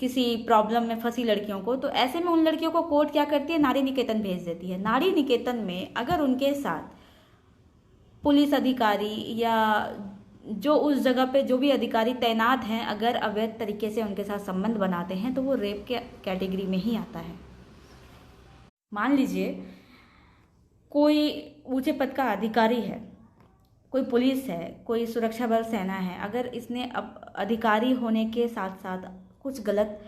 किसी प्रॉब्लम में फंसी लड़कियों को, तो ऐसे में उन लड़कियों को कोर्ट क्या करती है, नारी निकेतन भेज देती है। नारी निकेतन में अगर उनके साथ पुलिस अधिकारी या जो उस जगह पे जो भी अधिकारी तैनात हैं अगर अवैध तरीके से उनके साथ संबंध बनाते हैं तो वो रेप के कैटेगरी में ही आता है। मान लीजिए कोई ऊंचे पद का अधिकारी है, कोई पुलिस है, कोई सुरक्षा बल सेना है, अगर इसने अधिकारी होने के साथ साथ कुछ गलत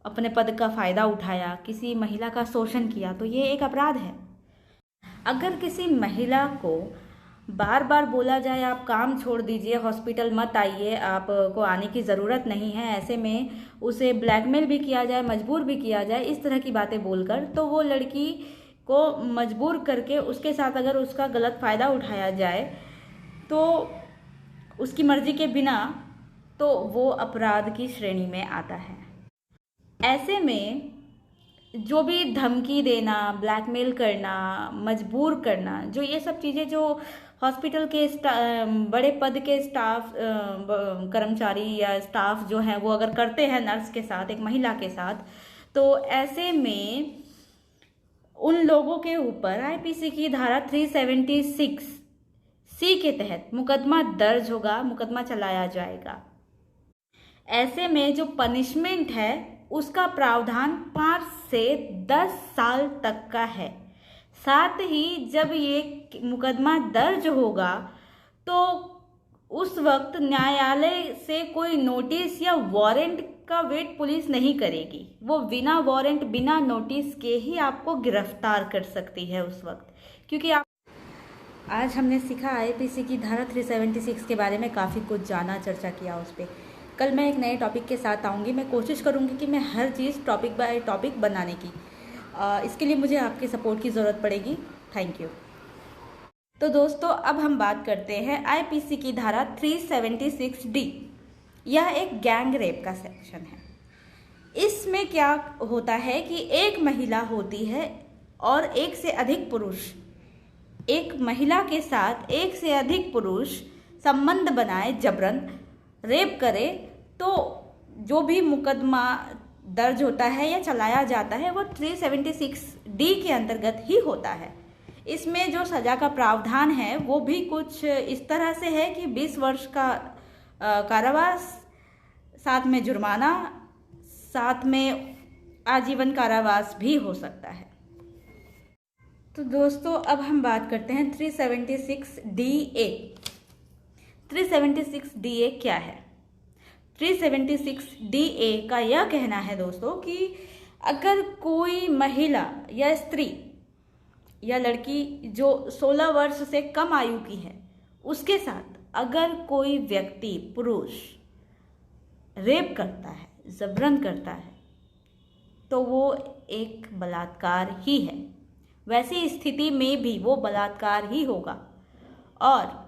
अपने पद का फ़ायदा उठाया, किसी महिला का शोषण किया, तो ये एक अपराध है। अगर किसी महिला को बार बार बोला जाए आप काम छोड़ दीजिए, हॉस्पिटल मत आइए, आपको आने की ज़रूरत नहीं है, ऐसे में उसे ब्लैकमेल भी किया जाए, मजबूर भी किया जाए, इस तरह की बातें बोलकर, तो वो लड़की को मजबूर करके उसके साथ अगर उसका गलत फ़ायदा उठाया जाए तो उसकी मर्जी के बिना, तो वो अपराध की श्रेणी में आता है। ऐसे में जो भी धमकी देना, ब्लैकमेल करना, मजबूर करना, जो ये सब चीज़ें जो हॉस्पिटल के बड़े पद के स्टाफ कर्मचारी या स्टाफ जो हैं वो अगर करते हैं नर्स के साथ, एक महिला के साथ, तो ऐसे में उन लोगों के ऊपर आईपीसी की धारा 376 सी के तहत मुकदमा दर्ज होगा, मुकदमा चलाया जाएगा। ऐसे में जो पनिशमेंट है उसका प्रावधान 5 से 10 साल तक का है। साथ ही जब ये मुकदमा दर्ज होगा तो उस वक्त न्यायालय से कोई नोटिस या वारंट का वेट पुलिस नहीं करेगी, वो बिना वारंट बिना नोटिस के ही आपको गिरफ्तार कर सकती है उस वक्त। क्योंकि आज हमने सीखा आईपीसी की धारा 376 के बारे में, काफ़ी कुछ जाना, चर्चा किया उस पर। कल मैं एक नए टॉपिक के साथ आऊँगी। मैं कोशिश करूँगी कि मैं हर चीज़ टॉपिक बाय टॉपिक बनाने की, इसके लिए मुझे आपके सपोर्ट की ज़रूरत पड़ेगी। Thank you. तो दोस्तों अब हम बात करते हैं आईपीसी की धारा 376D। यह एक गैंग रेप का सेक्शन है। इसमें क्या होता है कि एक महिला होती है और एक से अधिक पुरुष, एक महिला के साथ एक से अधिक पुरुष संबंध बनाए, जबरन रेप करे, तो जो भी मुकदमा दर्ज होता है या चलाया जाता है वो 376D के अंतर्गत ही होता है। इसमें जो सज़ा का प्रावधान है वो भी कुछ इस तरह से है कि 20 वर्ष का कारावास, साथ में जुर्माना, साथ में आजीवन कारावास भी हो सकता है। तो दोस्तों अब हम बात करते हैं 376DA। 376DA क्या है? 376DA का यह कहना है दोस्तों कि अगर कोई महिला या स्त्री या लड़की जो 16 वर्ष से कम आयु की है, उसके साथ अगर कोई व्यक्ति, पुरुष रेप करता है, जबरन करता है, तो वो एक बलात्कार ही है। वैसी स्थिति में भी वो बलात्कार ही होगा और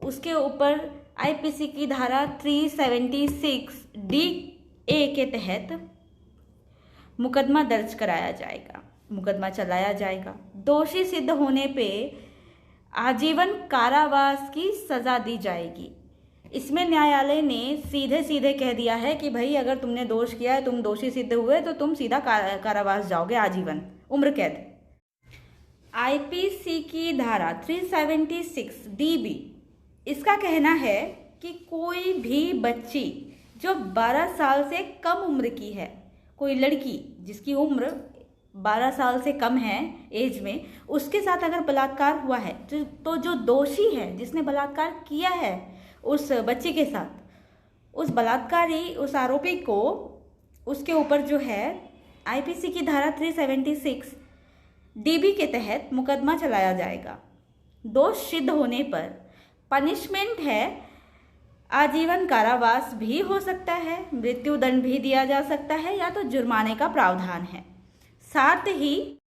उसके ऊपर आईपीसी की धारा 376DA के तहत मुकदमा दर्ज कराया जाएगा, मुकदमा चलाया जाएगा। दोषी सिद्ध होने पे आजीवन कारावास की सज़ा दी जाएगी। इसमें न्यायालय ने सीधे सीधे कह दिया है कि भाई अगर तुमने दोष किया है, तुम दोषी सिद्ध हुए, तो तुम सीधा कारावास जाओगे, आजीवन, उम्र कैद। आईपीसी की धारा 376DB, इसका कहना है कि कोई भी बच्ची जो 12 साल से कम उम्र की है, कोई लड़की जिसकी उम्र 12 साल से कम है एज में, उसके साथ अगर बलात्कार हुआ है तो जो दोषी है, जिसने बलात्कार किया है उस बच्ची के साथ, उस बलात्कारी, उस आरोपी को, उसके ऊपर जो है आईपीसी की धारा 376DB के तहत मुकदमा चलाया जाएगा। दोष सिद्ध होने पर पनिशमेंट है आजीवन कारावास भी हो सकता है, मृत्युदंड भी दिया जा सकता है, या तो जुर्माने का प्रावधान है। साथ ही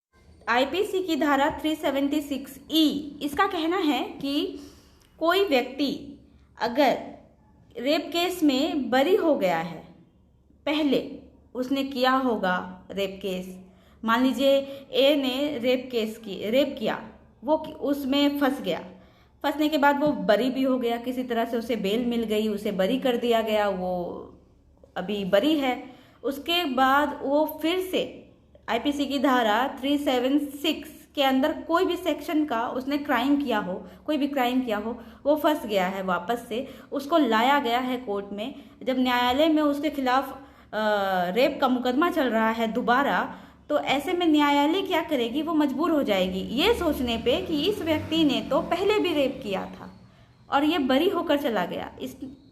आईपीसी की धारा 376E, इसका कहना है कि कोई व्यक्ति अगर रेप केस में बरी हो गया है, पहले उसने किया होगा रेप केस, मान लीजिए ए ने रेप किया, वो उसमें फंस गया, फंसने के बाद वो बरी भी हो गया, किसी तरह से उसे बेल मिल गई, उसे बरी कर दिया गया, वो अभी बरी है। उसके बाद वो फिर से आईपीसी की धारा 376 के अंदर कोई भी सेक्शन का उसने क्राइम किया हो, कोई भी क्राइम किया हो, वो फंस गया है, वापस से उसको लाया गया है कोर्ट में। जब न्यायालय में उसके खिलाफ रेप का मुकदमा चल रहा है दोबारा, तो ऐसे में न्यायालय क्या करेगी, वो मजबूर हो जाएगी ये सोचने पे कि इस व्यक्ति ने तो पहले भी रेप किया था और ये बरी होकर चला गया,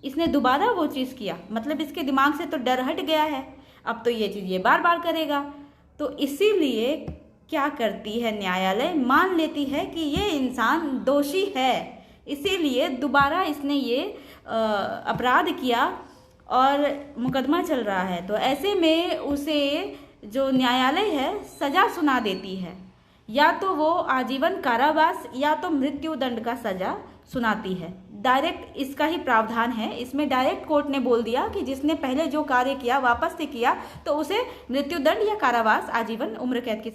इसने दोबारा वो चीज़ किया, मतलब इसके दिमाग से तो डर हट गया है, अब तो ये चीज़ ये बार बार करेगा। तो इसीलिए क्या करती है न्यायालय, मान लेती है कि ये इंसान दोषी है, इसीलिए दोबारा इसने ये अपराध किया और मुकदमा चल रहा है। तो ऐसे में उसे जो न्यायालय है सज़ा सुना देती है, या तो वो आजीवन कारावास या तो मृत्यु दंड का सज़ा सुनाती है। डायरेक्ट इसका ही प्रावधान है, इसमें डायरेक्ट कोर्ट ने बोल दिया कि जिसने पहले जो कार्य किया वापस से किया तो उसे मृत्यु दंड या कारावास आजीवन उम्र कैद की